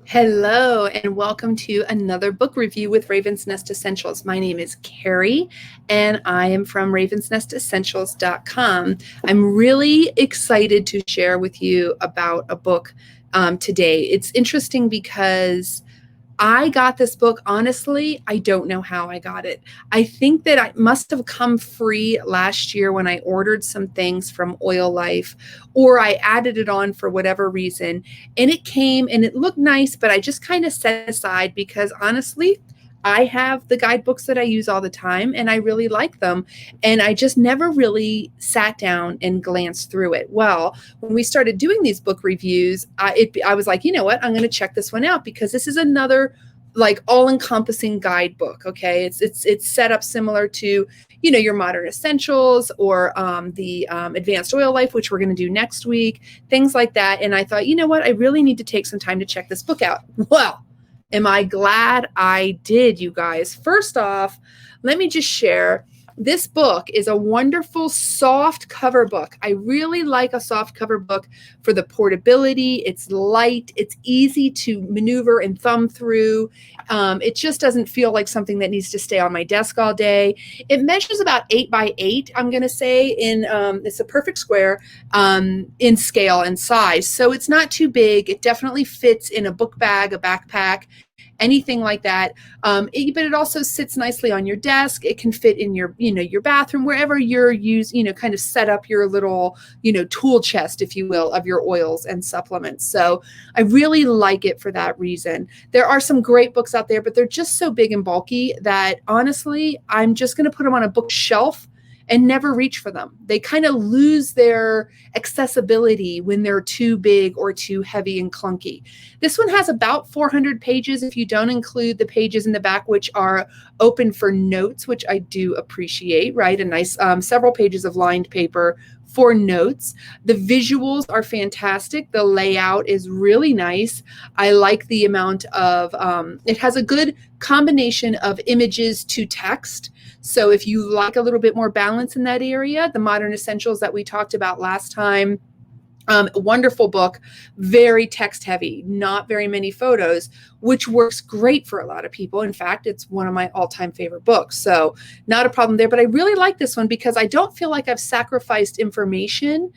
Hello, and welcome to another book review with Raven's Nest Essentials. My name is Carrie, and I am from RavensNestEssentials.com. I'm really excited to share with you about a book today. It's interesting because I got this book. Honestly, I don't know how I got it. I think that I must have come free last year when I ordered some things from Oil Life, or I added it on for whatever reason. And it came and it looked nice, but I just kind of set it aside because honestly, I have the guidebooks that I use all the time and I really like them. And I just never really sat down and glanced through it. Well, when we started doing these book reviews, I was like, you know what, I'm going to check this one out because this is another like all-encompassing guidebook. Okay, it's set up similar to your modern essentials or the advanced oil life, which we're going to do next week, things like that. And I thought, you know what, I really need to take some time to check this book out. Well, am I glad I did, you guys? First off, let me just share. This book is a wonderful soft cover book. I really like a soft cover book for the portability. It's light. It's easy to maneuver and thumb through. It just doesn't feel like something that needs to stay on my desk all day. It measures about 8 by 8, I'm going to say, it's a perfect square in scale and size. So it's not too big. It definitely fits in a book bag, a backpack, anything like that. But it also sits nicely on your desk. It can fit in your bathroom, wherever you're kind of set up your little, tool chest, if you will, of your oils and supplements. So I really like it for that reason. There are some great books out there, but they're just so big and bulky that honestly, I'm just going to put them on a bookshelf and never reach for them. They kind of lose their accessibility when they're too big or too heavy and clunky. This one has about 400 pages if you don't include the pages in the back, which are open for notes, which I do appreciate, right? A nice several pages of lined paper for notes. The visuals are fantastic. The layout is really nice. I like the amount of, it has a good combination of images to text. So if you like a little bit more balance in that area, the Modern Essentials that we talked about last time, wonderful book, very text heavy, not very many photos, which works great for a lot of people. In fact, it's one of my all-time favorite books. So not a problem there, but I really like this one because I don't feel like I've sacrificed information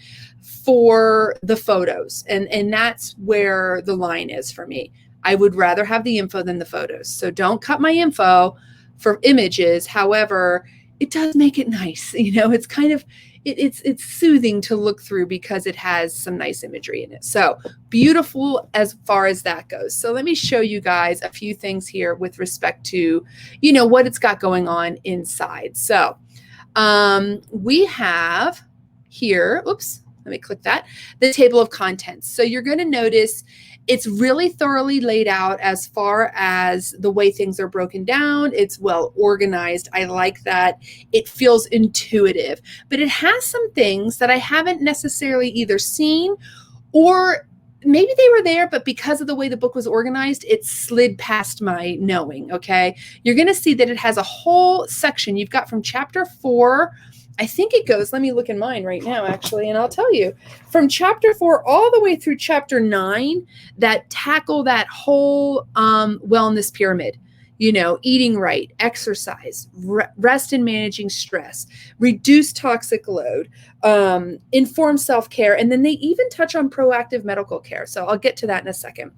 for the photos. And that's where the line is for me. I would rather have the info than the photos. So don't cut my info for images. However, it does make it nice. It's kind of, it's soothing to look through because it has some nice imagery in it. So beautiful as far as that goes. So let me show you guys a few things here with respect to, what it's got going on inside. So we have here, oops, let me click that, the table of contents. So you're going to notice it's really thoroughly laid out as far as the way things are broken down. It's well organized. I like that. It feels intuitive, but it has some things that I haven't necessarily either seen or maybe they were there, but because of the way the book was organized, it slid past my knowing, okay? You're going to see that it has a whole section. You've got from chapter 4, I think it goes, let me look in mine right now, actually, and I'll tell you. From chapter 4 all the way through chapter 9 that tackle that whole wellness pyramid. Eating right, exercise, rest and managing stress, reduce toxic load, informed self-care, and then they even touch on proactive medical care. So I'll get to that in a second.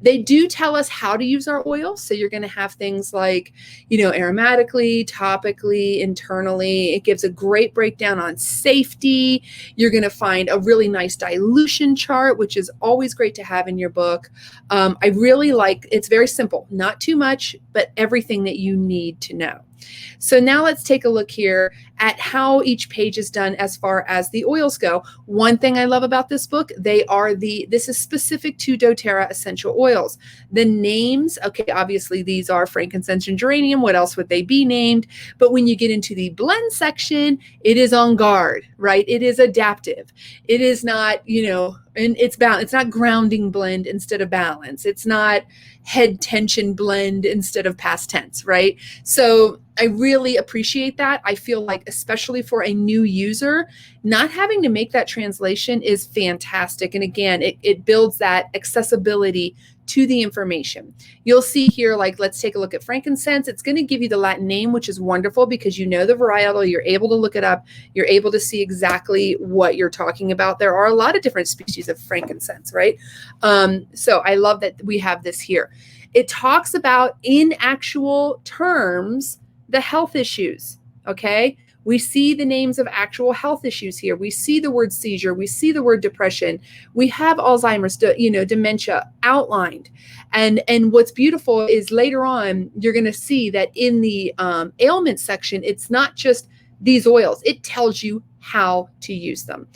They do tell us how to use our oil. So you're going to have things like, aromatically, topically, internally. It gives a great breakdown on safety. You're going to find a really nice dilution chart, which is always great to have in your book. I really like, it's very simple, not too much, but everything that you need to know. So now let's take a look here at how each page is done as far as the oils go. One thing I love about this book, this is specific to doTERRA essential oils. The names, okay, obviously these are frankincense and geranium. What else would they be named? But when you get into the blend section, it is on guard, right? It is adaptive. It is not, and it's not grounding blend instead of balance. It's not head tension blend instead of past tense, right? So I really appreciate that. I feel like, especially for a new user, not having to make that translation is fantastic. And again, it builds that accessibility to the information. You'll see here, like, let's take a look at frankincense. It's going to give you the Latin name, which is wonderful because you know the varietal, you're able to look it up, you're able to see exactly what you're talking about. There are a lot of different species of frankincense, right? So I love that we have this here. It talks about, in actual terms, the health issues, okay? We see the names of actual health issues here. We see the word seizure. We see the word depression. We have Alzheimer's, dementia outlined. And what's beautiful is later on, you're going to see that in the ailments section, it's not just these oils. It tells you how to use them.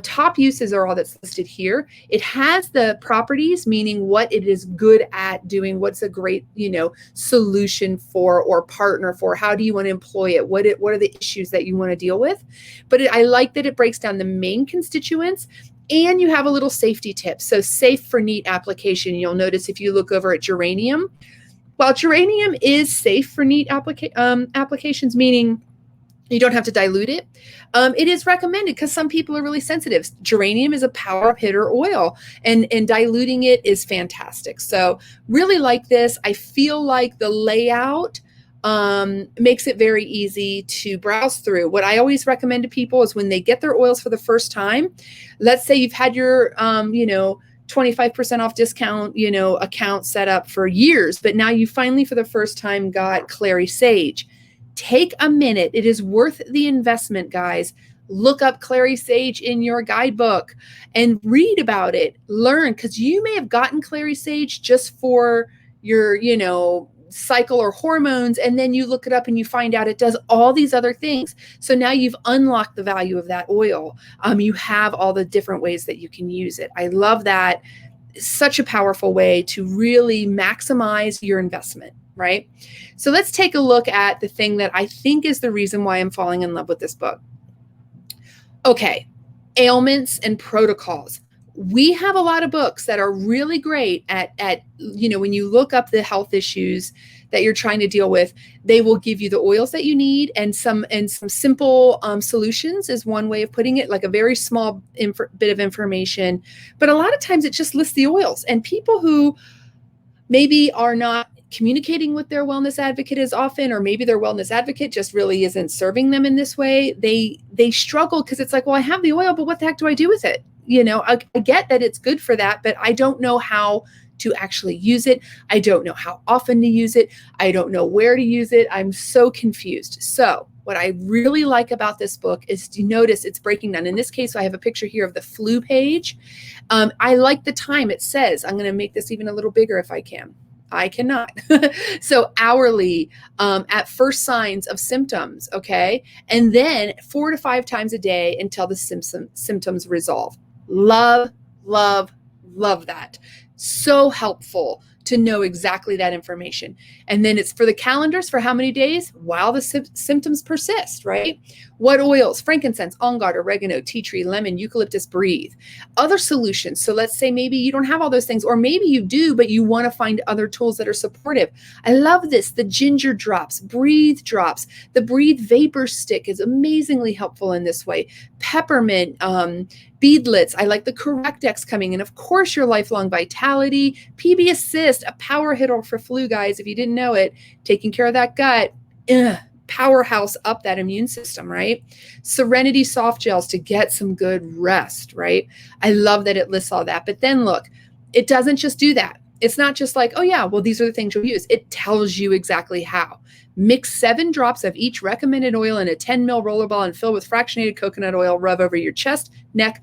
Top uses are all that's listed here. It has the properties, meaning what it is good at doing, what's a great, solution for or partner for. How do you want to employ it? What are the issues that you want to deal with? But I like that it breaks down the main constituents, and you have a little safety tip. So safe for neat application. You'll notice if you look over at geranium, while geranium is safe for neat applications, meaning you don't have to dilute it. It is recommended because some people are really sensitive. Geranium is a power hitter oil, and diluting it is fantastic. So really like this. I feel like the layout makes it very easy to browse through. What I always recommend to people is when they get their oils for the first time, let's say you've had your, 25% off discount, account set up for years, but now you finally for the first time got clary sage. Take a minute. It is worth the investment, guys. Look up clary sage in your guidebook and read about it. Learn, because you may have gotten clary sage just for your, cycle or hormones, and then you look it up and you find out it does all these other things. So now you've unlocked the value of that oil. You have all the different ways that you can use it. I love that. Such a powerful way to really maximize your investment. Right? So let's take a look at the thing that I think is the reason why I'm falling in love with this book. Okay, ailments and protocols. We have a lot of books that are really great at when you look up the health issues that you're trying to deal with, they will give you the oils that you need and some simple solutions is one way of putting it, like a very small bit of information. But a lot of times it just lists the oils, and people who maybe are not communicating with their wellness advocate as often, or maybe their wellness advocate just really isn't serving them in this way, they struggle because it's like, well, I have the oil, but what the heck do I do with it? I get that it's good for that, but I don't know how to actually use it. I don't know how often to use it. I don't know where to use it. I'm so confused. So what I really like about this book is to notice it's breaking down. In this case, I have a picture here of the flu page. I like the time it says. I'm going to make this even a little bigger if I can. I cannot. So hourly, at first signs of symptoms, okay? And then 4 to 5 times a day until the symptoms resolve. Love, love, love that. So helpful to know exactly that information. And then it's for the calendars for how many days while the symptoms persist, right? What oils? Frankincense, on guard, oregano, tea tree, lemon, eucalyptus, breathe. Other solutions. So let's say maybe you don't have all those things, or maybe you do, but you want to find other tools that are supportive. I love this. The ginger drops, breathe drops. The breathe vapor stick is amazingly helpful in this way. Peppermint, beadlets. I like the Correct-X coming in. Of course, your lifelong vitality, PB Assist, a power hitter for flu, guys. If you didn't know it, taking care of that gut, powerhouse up that immune system, right? Serenity soft gels to get some good rest, right? I love that it lists all that. But then look, it doesn't just do that. It's not just like, oh yeah, well, these are the things you'll use. It tells you exactly how. Mix 7 drops of each recommended oil in a 10 ml roller ball and fill with fractionated coconut oil. Rub over your chest, neck,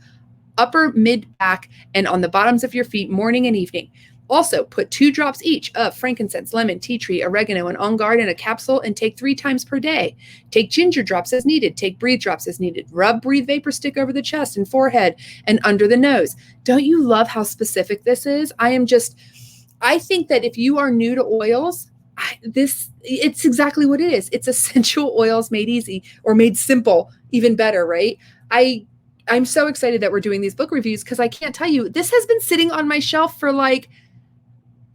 upper, mid, back, and on the bottoms of your feet, morning and evening. Also, put 2 drops each of frankincense, lemon, tea tree, oregano, and on guard in a capsule and take 3 times per day. Take ginger drops as needed. Take breathe drops as needed. Rub breathe vapor stick over the chest and forehead and under the nose. Don't you love how specific this is? I think that if you are new to oils, it's exactly what it is. It's essential oils made easy, or made simple, even better, right? I'm so excited that we're doing these book reviews because I can't tell you, this has been sitting on my shelf for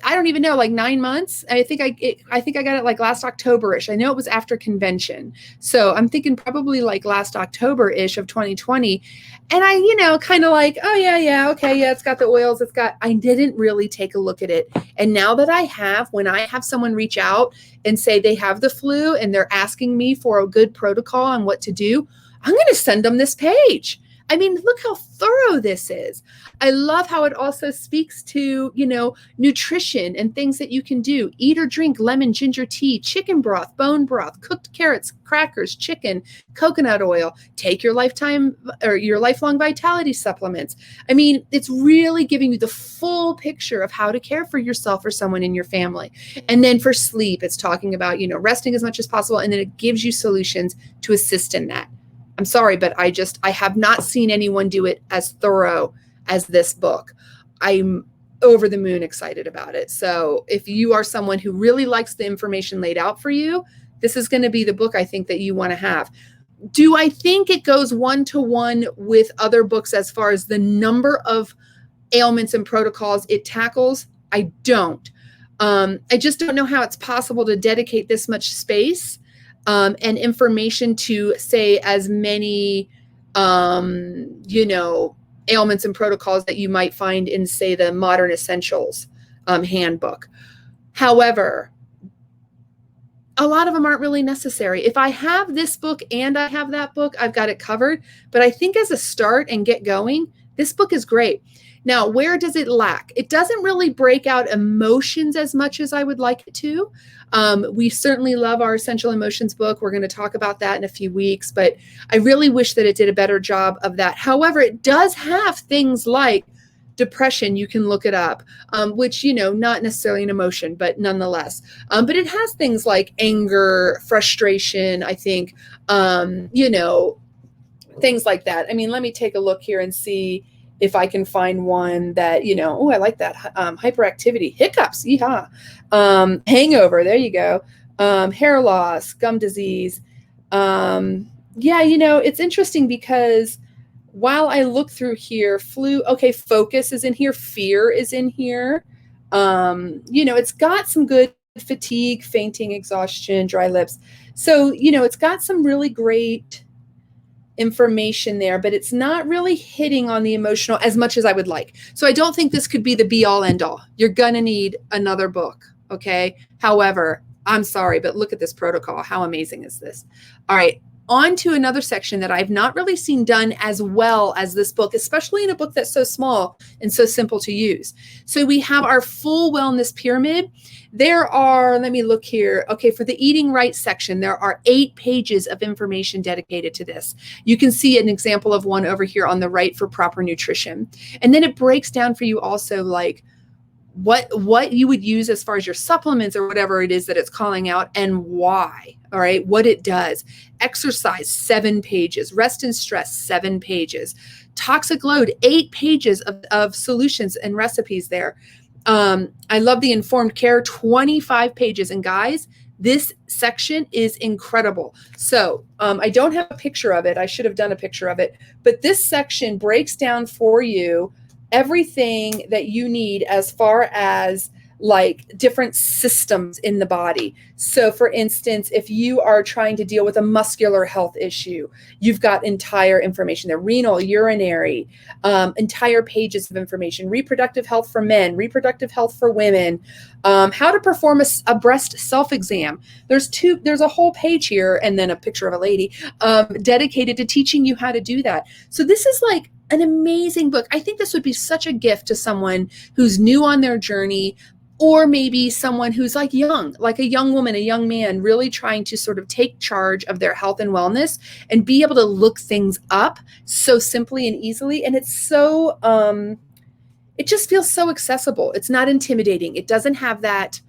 I don't even know, like 9 months. I think I got it like last October-ish. I know it was after convention. So I'm thinking probably like last October-ish of 2020. And I, kind of like, oh yeah, okay, yeah, it's got the oils. I didn't really take a look at it. And now that I have, when I have someone reach out and say they have the flu and they're asking me for a good protocol on what to do, I'm going to send them this page. I mean, look how thorough this is. I love how it also speaks to, nutrition and things that you can do. Eat or drink lemon ginger tea, chicken broth, bone broth, cooked carrots, crackers, chicken, coconut oil. Take your lifelong vitality supplements. I mean, it's really giving you the full picture of how to care for yourself or someone in your family. And then for sleep, it's talking about, resting as much as possible. And then it gives you solutions to assist in that. I'm sorry, but I have not seen anyone do it as thorough as this book. I'm over the moon excited about it. So if you are someone who really likes the information laid out for you, this is going to be the book I think that you want to have. Do I think it goes one-to-one with other books as far as the number of ailments and protocols it tackles? I don't. I just don't know how it's possible to dedicate this much space and information to say as many, ailments and protocols that you might find in, say, the Modern Essentials handbook. However, a lot of them aren't really necessary. If I have this book and I have that book, I've got it covered. But I think as a start and get going, this book is great. Now, where does it lack? It doesn't really break out emotions as much as I would like it to. We certainly love our Essential Emotions book. We're going to talk about that in a few weeks, but I really wish that it did a better job of that. However, it does have things like depression. You can look it up, which, not necessarily an emotion, but nonetheless. But it has things like anger, frustration, I think, things like that. I mean, let me take a look here and see if I can find one that, I like that, hyperactivity, hiccups, yeehaw, hangover, there you go, hair loss, gum disease. It's interesting because while I look through here, focus is in here, fear is in here. It's got some good fatigue, fainting, exhaustion, dry lips. So, it's got some really great information there, but it's not really hitting on the emotional as much as I would like. So I don't think this could be the be all end all. You're going to need another book. Okay. However, I'm sorry, but look at this protocol. How amazing is this? All right. On to another section that I've not really seen done as well as this book, especially in a book that's so small and so simple to use. So we have our full wellness pyramid. There are, let me look here. Okay, for the eating right section, there are 8 pages of information dedicated to this. You can see an example of one over here on the right for proper nutrition. And then it breaks down for you also like what you would use as far as your supplements or whatever it is that it's calling out and why. All right, what it does. Exercise, 7 pages. Rest and stress, 7 pages. Toxic load, 8 pages of solutions and recipes there. I love the informed care, 25 pages. And guys, this section is incredible. So I don't have a picture of it. I should have done a picture of it. But this section breaks down for you everything that you need as far as like different systems in the body. So for instance, if you are trying to deal with a muscular health issue, you've got entire information there, renal, urinary, entire pages of information, reproductive health for men, reproductive health for women, how to perform a breast self-exam. There's a whole page here and then a picture of a lady dedicated to teaching you how to do that. So this is like an amazing book. I think this would be such a gift to someone who's new on their journey, or maybe someone who's like young, like a young woman, a young man, really trying to sort of take charge of their health and wellness and be able to look things up so simply and easily. And it's so, it just feels so accessible. It's not intimidating. It doesn't have that,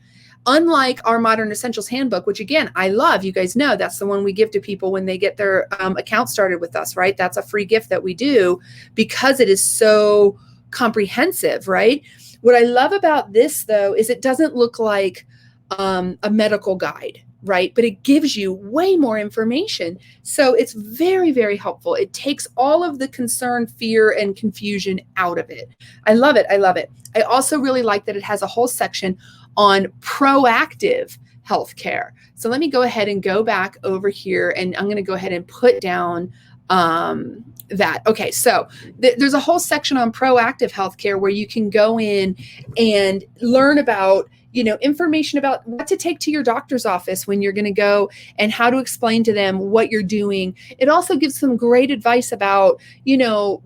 unlike our Modern Essentials handbook, which again, I love. You guys know that's the one we give to people when they get their account started with us, right? That's a free gift that we do because it is so comprehensive, right? What I love about this, though, is it doesn't look like a medical guide. right? But it gives you way more information. So it's very, very helpful. It takes all of the concern, fear, and confusion out of it. I love it. I love it. I also really like that it has a whole section on proactive healthcare. So let me go ahead and go back over here, and I'm going to go ahead and put down that. Okay, so there's a whole section on proactive healthcare where you can go in and learn about, information about what to take to your doctor's office when you're going to go, and how to explain to them what you're doing. It also gives some great advice about,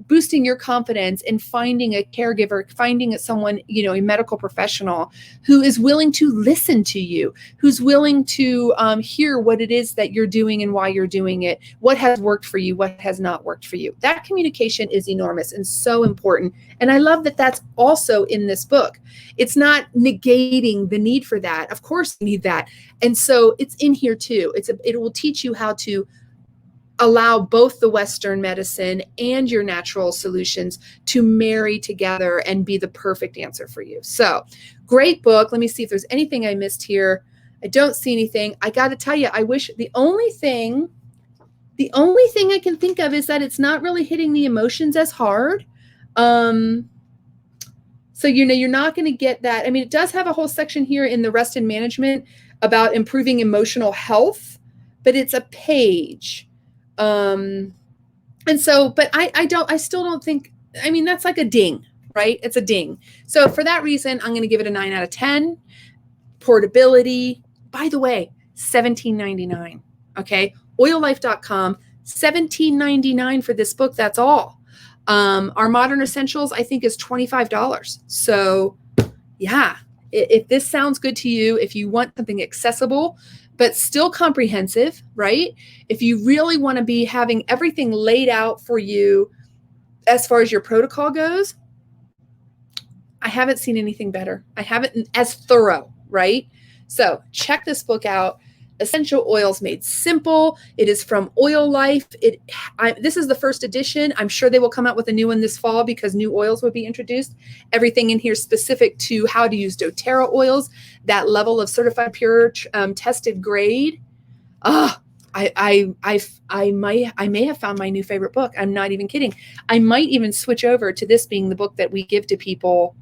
boosting your confidence and finding a caregiver, finding someone, a medical professional who is willing to listen to you, who's willing to hear what it is that you're doing and why you're doing it, what has worked for you, what has not worked for you. That communication is enormous and so important. And I love that that's also in this book. It's not negating the need for that. Of course you need that. And so it's in here too. It will teach you how to allow both the Western medicine and your natural solutions to marry together and be the perfect answer for you. So great book. Let me see if there's anything I missed here. I don't see anything. I got to tell you, I wish the only thing I can think of is that it's not really hitting the emotions as hard. So, you're not going to get that. I mean, it does have a whole section here in the rest and management about improving emotional health, but it's a page. And so, but I still don't think, I mean, that's like a ding, right? It's a ding. So for that reason, I'm going to give it a 9 out of 10. Portability, by the way, $17.99. Okay. Oillife.com, $17.99 for this book. That's all. Our Modern Essentials, I think, is $25. So yeah, if this sounds good to you, if you want something accessible, but still comprehensive, right? If you really want to be having everything laid out for you as far as your protocol goes, I haven't seen anything better. I haven't as thorough, right? So check this book out. Essential Oils Made Simple. It is from Oil Life. This is the first edition. I'm sure they will come out with a new one this fall because new oils will be introduced. Everything in here specific to how to use doTERRA oils, that level of certified pure, tested grade. I may have found my new favorite book. I'm not even kidding. I might even switch over to this being the book that we give to people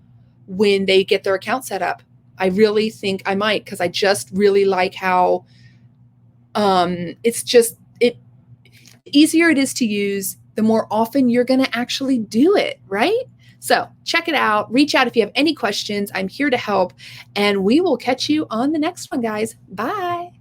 when they get their account set up. I really think I might, because I just really like how it's just easier it is to use, the more often you're going to actually do it, right? So check it out. Reach out if you have any questions. I'm here to help, and we will catch you on the next one, guys. Bye.